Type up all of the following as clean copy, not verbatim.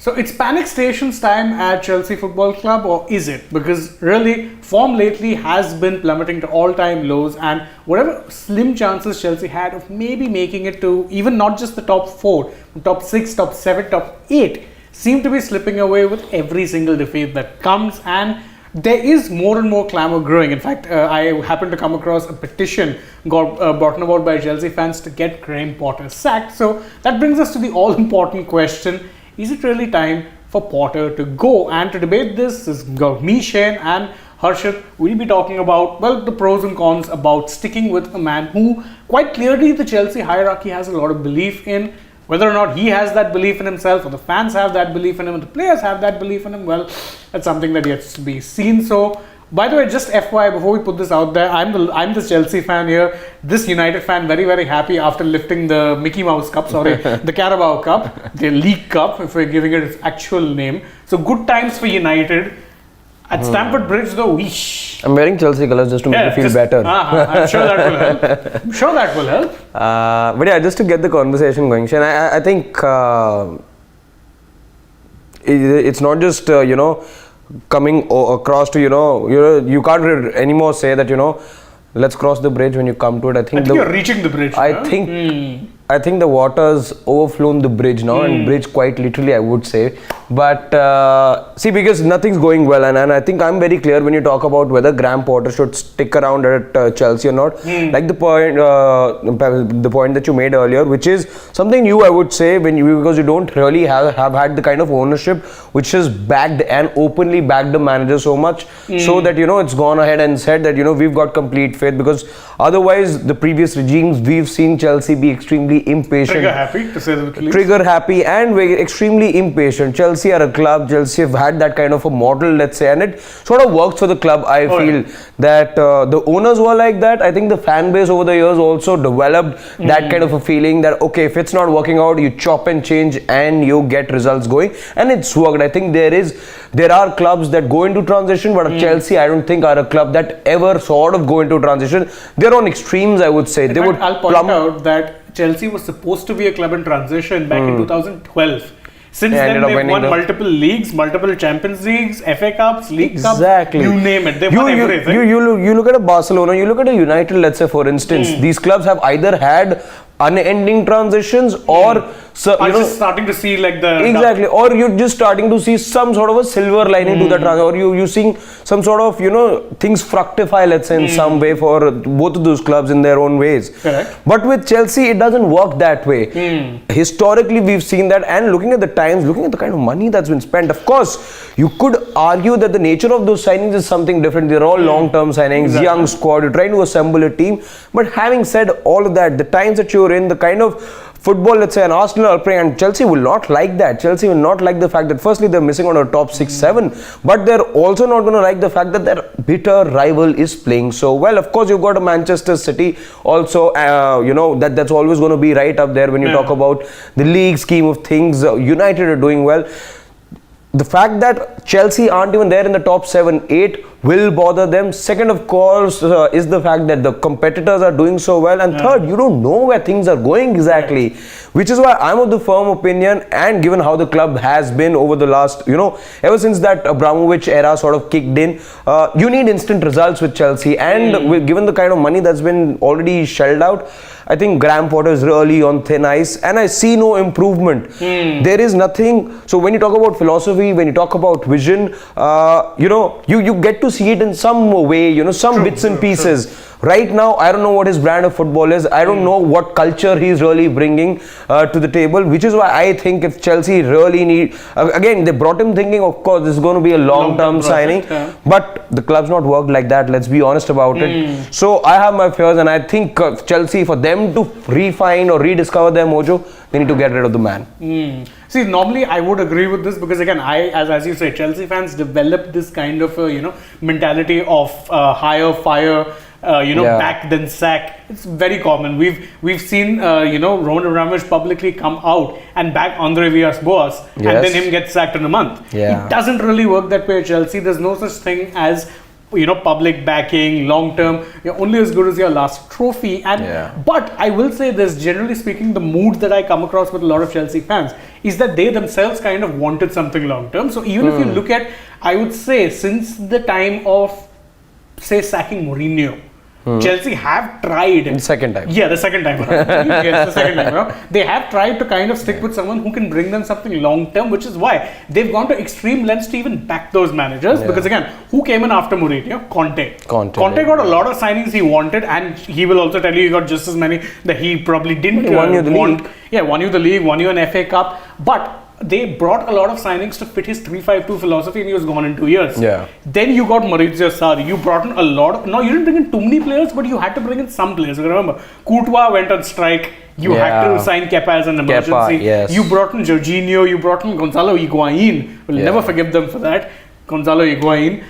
So it's panic stations time at Chelsea Football Club, or is it? Because really, form lately has been plummeting to all-time lows, and whatever slim chances Chelsea had of maybe making it to even not just the top 4, top 6, top 7, top 8, seem to be slipping away with every single defeat that comes, and there is more and more clamour growing. In fact, I happened to come across a petition brought about by Chelsea fans to get Graham Potter sacked. So that brings us to the all-important question: is it really time for Potter to go? And to debate this is me, Shane, and Harshit. We'll be talking about, well, the pros and cons about sticking with a man who quite clearly the Chelsea hierarchy has a lot of belief in. Whether or not he has that belief in himself, or the fans have that belief in him, or the players have that belief in him, well, that's something that yet to be seen. So, by the way, just FYI, before we put this out there, I'm the Chelsea fan here. This United fan, very, very happy after lifting the Mickey Mouse Cup, the Carabao Cup, the League Cup, if we're giving it its actual name. So, good times for United. At Stamford Bridge, though, weesh. I'm wearing Chelsea colours just to make you feel better. I'm sure that will help. But yeah, just to get the conversation going, Shane, I think it's not just coming across to you can't anymore say that let's cross the bridge when you come to it. I think you're reaching the bridge. I think the water's overflown the bridge now, and bridge quite literally, I would say. But see, because nothing's going well, and I think I'm very clear when you talk about whether Graham Potter should stick around at Chelsea or not. Like the point that you made earlier, which is something new, I would say, because you don't really have had the kind of ownership which has backed and openly backed the manager so much, so that it's gone ahead and said that we've got complete faith. Because otherwise, the previous regimes, we've seen Chelsea be extremely impatient, trigger happy, to say the least. Trigger happy and very extremely impatient. Chelsea are a club. Chelsea have had that kind of a model, let's say, and it sort of works for the club. I feel that the owners were like that. I think the fan base over the years also developed that kind of a feeling that okay, if it's not working out, you chop and change and you get results going, and it's worked. I think there are clubs that go into transition, but Chelsea, I don't think, are a club that ever sort of go into transition. They're on extremes, I would say. I'll point out that Chelsea was supposed to be a club in transition back in 2012. Since then, they've won multiple leagues, multiple Champions Leagues, FA Cups, League Cups, you name it. They've won everything. You look at a Barcelona, you look at a United, let's say, for instance. These clubs have either had unending transitions or just starting to see like the or you're just starting to see some sort of a silver lining to the transition, or you're seeing some sort of things fructify, let's say, in some way for both of those clubs in their own ways. Correct. But with Chelsea, it doesn't work that way. Historically, we've seen that, and looking at the times, looking at the kind of money that's been spent, of course, you could argue that the nature of those signings is something different. They're all long-term signings, young squad, you're trying to assemble a team. But having said all of that, the times that you're in, the kind of football, let's say, an Arsenal are playing, and Chelsea will not like that. Chelsea will not like the fact that firstly they're missing on a top 6-7, but they're also not going to like the fact that their bitter rival is playing so well. Of course, you've got a Manchester City also, that's always going to be right up there when you talk about the league scheme of things. United are doing well. The fact that Chelsea aren't even there in the top 7-8 will bother them. Second, of course, is the fact that the competitors are doing so well. And third, you don't know where things are going exactly. Which is why I'm of the firm opinion, and given how the club has been over the last, ever since that Abramovich era sort of kicked in, you need instant results with Chelsea. And given the kind of money that's been already shelled out, I think Graham Potter is really on thin ice, and I see no improvement. There is nothing. So when you talk about philosophy, when you talk about vision, you get to see it in some way, some bits and pieces. Right now, I don't know what his brand of football is. I don't know what culture he's really bringing to the table, which is why I think if Chelsea really need... again, they brought him thinking, of course, this is going to be a long-term signing. But the club's not worked like that. Let's be honest about it. So I have my fears, and I think Chelsea, for them to refine or rediscover their mojo, they need to get rid of the man. See, normally I would agree with this, because again, as you say, Chelsea fans develop this kind of mentality of hire, fire, back then sack. It's very common. We've seen Roman Abramovich publicly come out and back Andre Villas-Boas, and then him get sacked in a month. It doesn't really work that way at Chelsea. There's no such thing as public backing, long term. You're only as good as your last trophy. And but I will say this, generally speaking, the mood that I come across with a lot of Chelsea fans is that they themselves kind of wanted something long term. So even if you look at, I would say, since the time of, say, sacking Mourinho, Chelsea have tried. The second time. Yeah, the second time around. Yes, the second time around. They have tried to kind of stick with someone who can bring them something long term, which is why they've gone to extreme lengths to even back those managers. Because again, who came in after Mourinho? Conte got a lot of signings he wanted, and he will also tell you he got just as many that he probably didn't won you the want. league. Yeah, won you the league, won you an FA Cup. But they brought a lot of signings to fit his 3-5-2 philosophy, and he was gone in 2 years. Yeah. Then you got Maurizio Sarri. You brought in a lot of... No, you didn't bring in too many players, but you had to bring in some players. You remember, Courtois went on strike. You had to sign Kepa as an emergency. Yes. You brought in Jorginho. You brought in Gonzalo Higuain. We'll never forgive them for that. Gonzalo Higuain.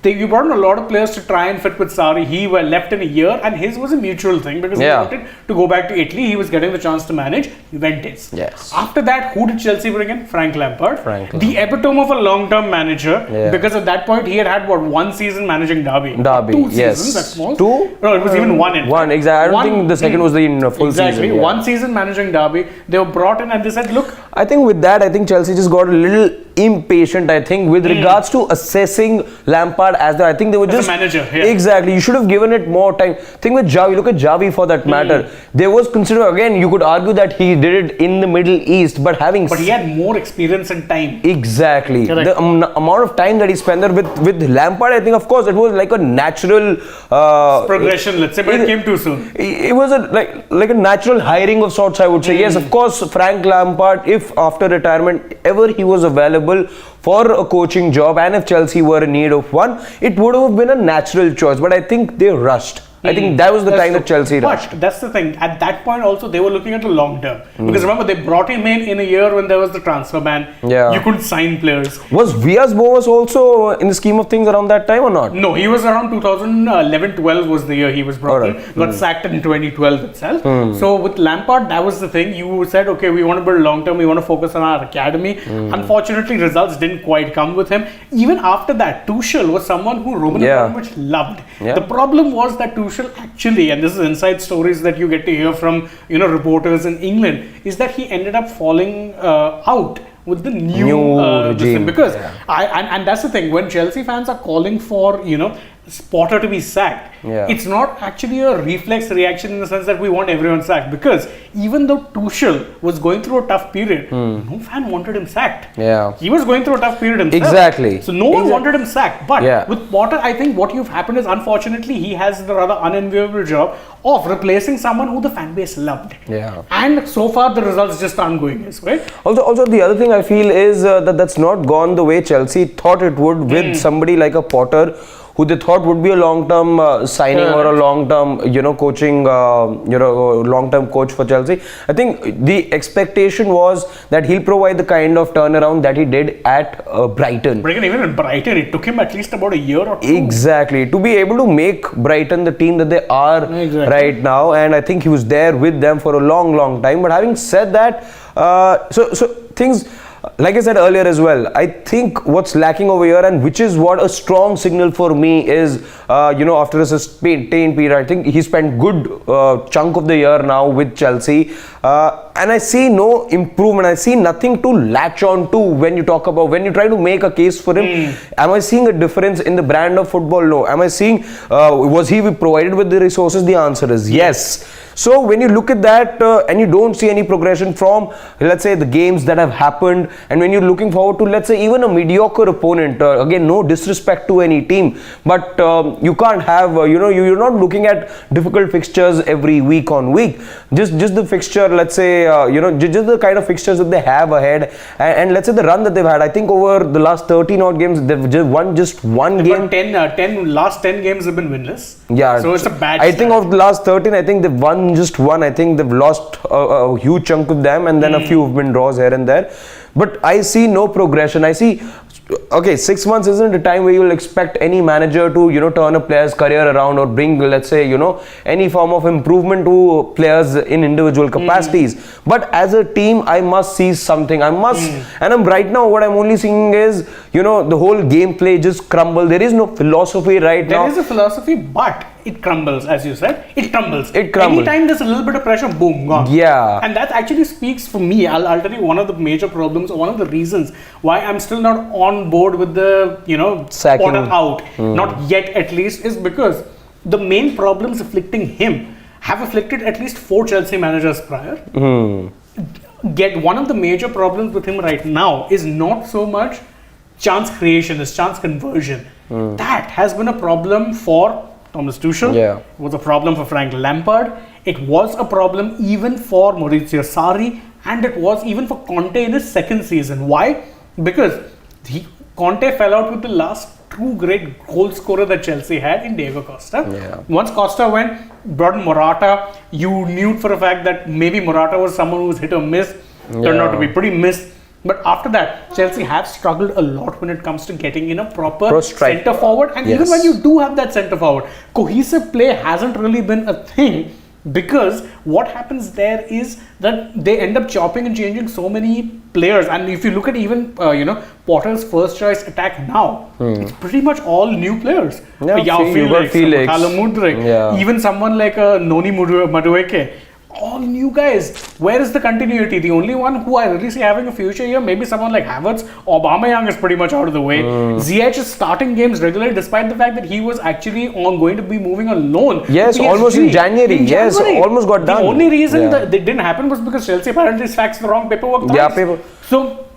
You brought in a lot of players to try and fit with Sarri. He left in a year, and his was a mutual thing because he wanted to go back to Italy. He was getting the chance to manage Juventus. Yes. After that, who did Chelsea bring in? Frank Lampard. The epitome of a long-term manager. Because at that point, he had one season managing Derby. 2 seasons at most. 2? No, it was even one. One, exactly. I don't think the second was the full exactly. season. 1 season managing Derby. They were brought in and they said, look. I think with that, I think Chelsea just got a little impatient, I think, with regards to assessing Lampard as I think they were just... As a manager, Exactly. You should have given it more time. Think with Xavi, look at Xavi for that matter. There was considered, again, you could argue that he did it in the Middle East, but he had more experience and time. Exactly. Correct. The amount of time that he spent there with Lampard, I think, of course, it was like a natural... progression, let's say, but it came too soon. It was like a natural hiring of sorts, I would say. Yes, of course, Frank Lampard, if after retirement ever he was available for a coaching job, and if Chelsea were in need of one, it would have been a natural choice. But I think they rushed. I think that was the time that Chelsea rushed. But that's the thing. At that point also, they were looking at the long term. Because remember, they brought him in a year when there was the transfer ban. You couldn't sign players. Was Villas-Boas also in the scheme of things around that time or not? No, he was around 2011-12 was the year he was brought in. Got sacked in 2012 itself. So with Lampard, that was the thing. You said, okay, we want to build long term. We want to focus on our academy. Unfortunately, results didn't quite come with him. Even after that, Tuchel was someone who Roman Abramovich loved. The problem was that Tuchel actually, and this is inside stories that you get to hear from reporters in England, is that he ended up falling out with the new regime. Because and that's the thing, when Chelsea fans are calling for Potter to be sacked, it's not actually a reflex reaction in the sense that we want everyone sacked, because even though Tuchel was going through a tough period, no fan wanted him sacked. He was going through a tough period himself. Exactly. So no one wanted him sacked. But with Potter, I think what you've happened is, unfortunately, he has the rather unenviable job of replacing someone who the fan base loved. And so far the results just aren't going his way. Also the other thing I feel is that's not gone the way Chelsea thought it would with somebody like a Potter, who they thought would be a long-term signing or a long-term, coaching, long-term coach for Chelsea. I think the expectation was that he'll provide the kind of turnaround that he did at Brighton. Even in Brighton, it took him at least about a year or two. Exactly. To be able to make Brighton the team that they are right now, and I think he was there with them for a long, long time. But having said that, so things... Like I said earlier as well, I think what's lacking over here, and which is what a strong signal for me is, after a sustained period, I think he spent good chunk of the year now with Chelsea, and I see no improvement. I see nothing to latch on to when you try to make a case for him. Am I seeing a difference in the brand of football? No. Am I seeing, was he provided with the resources? The answer is yes. So when you look at that and you don't see any progression from, let's say, the games that have happened, and when you're looking forward to, let's say, even a mediocre opponent, again, no disrespect to any team, but you can't have, you're not looking at difficult fixtures every week on week. Just the fixture, let's say, just the kind of fixtures that they have ahead, and let's say the run that they've had. I think over the last 13 odd games, they've just won one game. Last 10 games have been winless. Yeah. So it's a bad I think of the last 13, I think they've won just one. I think they've lost a huge chunk of them, and then a few have been draws here and there. But I see no progression. I see, okay, 6 months isn't a time where you'll expect any manager to, turn a player's career around or bring, let's say, any form of improvement to players in individual capacities. But as a team, I must see something. I must, and right now, what I'm only seeing is, the whole gameplay just crumble. There is no philosophy right now. There is a philosophy, but it crumbles, as you said. It crumbles. It crumbles. Anytime there's a little bit of pressure, boom, gone. Yeah. And that actually speaks for me. I'll tell you one of the major problems, or one of the reasons why I'm still not on board with the, Sacking. Potter out, not yet at least, is because the main problems afflicting him have afflicted at least 4 Chelsea managers prior. Get one of the major problems with him right now is not so much chance creation, is chance conversion. That has been a problem for Thomas Tuchel. Yeah. It was a problem for Frank Lampard. It was a problem even for Maurizio Sarri, and it was even for Conte in his second season. Why? Because Conte fell out with the last true great goal scorer that Chelsea had in Diego Costa. Yeah. Once Costa went, brought in Morata, you knew for a fact that maybe Morata was someone who was hit or miss, turned out to be pretty miss. But after that, Chelsea have struggled a lot when it comes to getting in a proper centre forward. And even when you do have that centre forward, cohesive play hasn't really been a thing, because what happens there is that they end up chopping and changing so many players. And if you look at even Potter's first choice attack now, it's pretty much all new players. Felix. Callum Mudryk, even someone like Noni Madueke. All new guys. Where is the continuity? The only one who I really see having a future here, maybe someone like Havertz. Aubameyang is pretty much out of the way. Ziyech is starting games regularly, despite the fact that he was actually going to be moving on loan. Yes, almost in January. Yes, almost got done. The only reason that it didn't happen was because Chelsea apparently faxed the wrong paperwork.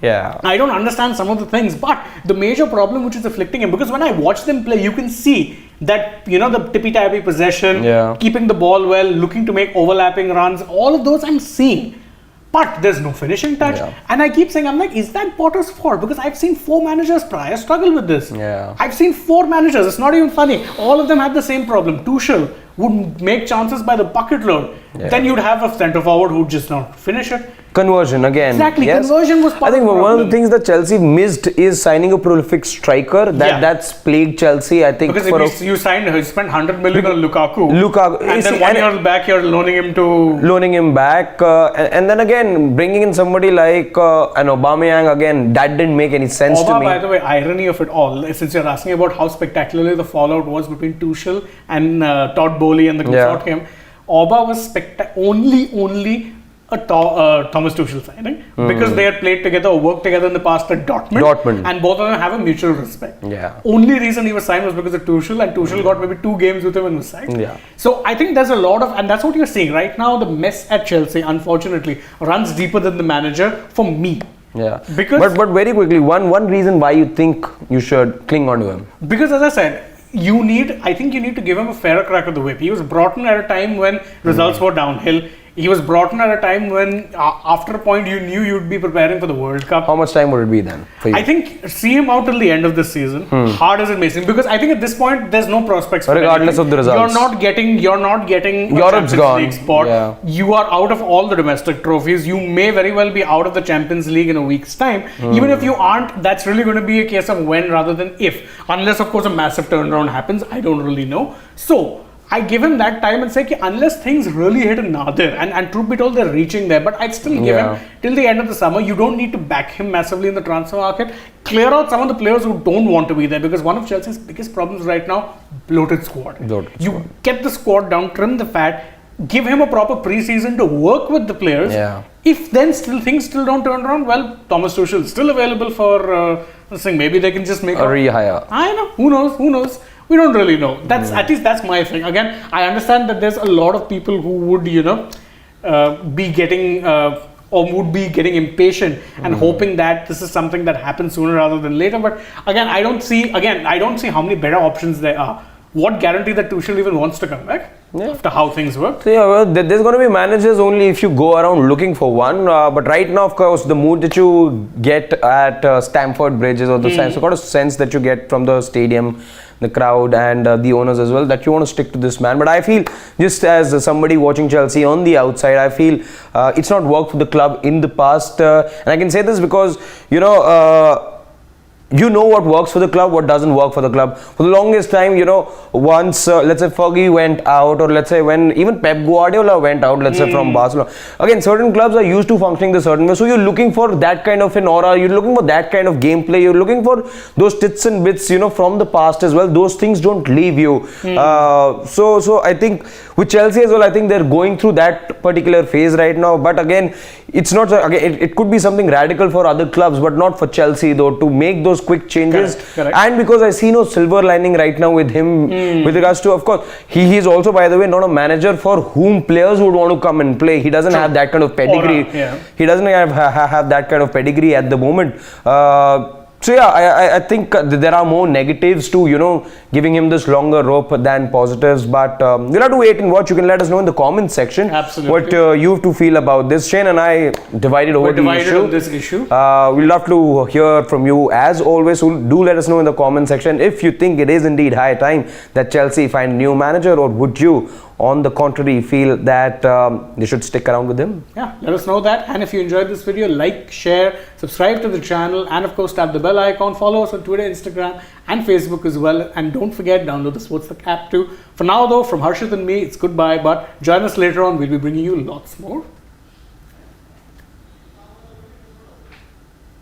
I don't understand some of the things, but the major problem which is afflicting him, because when I watch them play, you can see that, the tippy-tappy possession, keeping the ball well, looking to make overlapping runs, all of those I'm seeing. But there's no finishing touch. And I keep saying, I'm like, is that Potter's fault? Because I've seen 4 managers prior struggle with this. I've seen 4 managers. It's not even funny. All of them had the same problem. Tuchel would make chances by the bucket load. Then you'd have a centre forward who'd just not finish it. Conversion again. Exactly, conversion was part I think of the one of the things that Chelsea missed is signing a prolific striker. That's plagued Chelsea, I think. Because if you spent 100 million on Lukaku, and then 1 year back you're loaning him back, and then again bringing in somebody like an Aubameyang again, that didn't make any sense to me. By the way, irony of it all, since you're asking about how spectacularly the fallout was between Tuchel and Todd Bowley and the consortium, Auba was only a Thomas Tuchel signing, because they had played together or worked together in the past at Dortmund, and both of them have a mutual respect. Only reason he was signed was because of Tuchel, and Tuchel got maybe 2 games with him and was signed. So I think there's a lot of, and that's what you're seeing right now. The mess at Chelsea, unfortunately, runs deeper than the manager for me. Because but very quickly, one reason why you think you should cling on to him. Because as I said, I think you need to give him a fairer crack of the whip. He was brought in at a time when results were downhill. He was brought in at a time when, after a point, you knew you'd be preparing for the World Cup. How much time would it be then for you? I think see him out till the end of this season, hard as it may seem, because I think at this point there's no prospects for regardless of the results. You're not getting Europe's gone. League spot. You are out of all the domestic trophies. You may very well be out of the Champions League in a week's time. Even if you aren't, that's really going to be a case of when rather than if. Unless, of course, a massive turnaround happens. I don't really know. So I give him that time and say, unless things really hit a nadir, and truth be told, they're reaching there, but I'd still give him till the end of the summer. You don't need to back him massively in the transfer market. Clear out some of the players who don't want to be there, because one of Chelsea's biggest problems right now, bloated squad. Get the squad down, trim the fat, give him a proper pre-season to work with the players. If then things still don't turn around, well, Thomas Tuchel is still available for maybe they can just make a rehire. I know. Who knows? We don't really know. That's at least that's my thing. Again, I understand that there's a lot of people who would, be getting or would be getting impatient and hoping that this is something that happens sooner rather than later. But again, I don't see how many better options there are. What guarantee that Tuchel even wants to come back after how things work? So there's going to be managers only if you go around looking for one. But right now, of course, the mood that you get at Stamford Bridge is the sort of sense that you get from the stadium, the crowd, and the owners as well, that you want to stick to this man. But I feel, just as somebody watching Chelsea on the outside, I feel it's not worked for the club in the past. And I can say this because, you know what works for the club, what doesn't work for the club. For the longest time, once let's say Fergie went out, or let's say when even Pep Guardiola went out, let's say from Barcelona. Again, certain clubs are used to functioning the certain way, so you're looking for that kind of an aura, you're looking for that kind of gameplay, you're looking for those tits and bits, from the past as well. Those things don't leave you. So I think with Chelsea as well, I think they're going through that particular phase right now. But again, it's not again. It could be something radical for other clubs, but not for Chelsea though, to make those quick changes. Correct. And because I see no silver lining right now with him, with regards to, of course, he is also, by the way, not a manager for whom players would want to come and play. He doesn't have that kind of pedigree. He doesn't have that kind of pedigree at the moment. So yeah, I think there are more negatives to giving him this longer rope than positives, but we'll have to wait and watch. You can let us know in the comments section what you have to feel about this. Shane and I divided over this issue. We'd love to hear from you as always. So do let us know in the comment section if you think it is indeed high time that Chelsea find a new manager, or would you, on the contrary, feel that they should stick around with him? Yeah, let us know that. And if you enjoyed this video, like, share, subscribe to the channel, and of course tap the bell icon. Follow us on Twitter, Instagram and Facebook as well. And don't forget, download the SportsTak app too. For now though, from Harshit and me, it's goodbye, but join us later on. We'll be bringing you lots more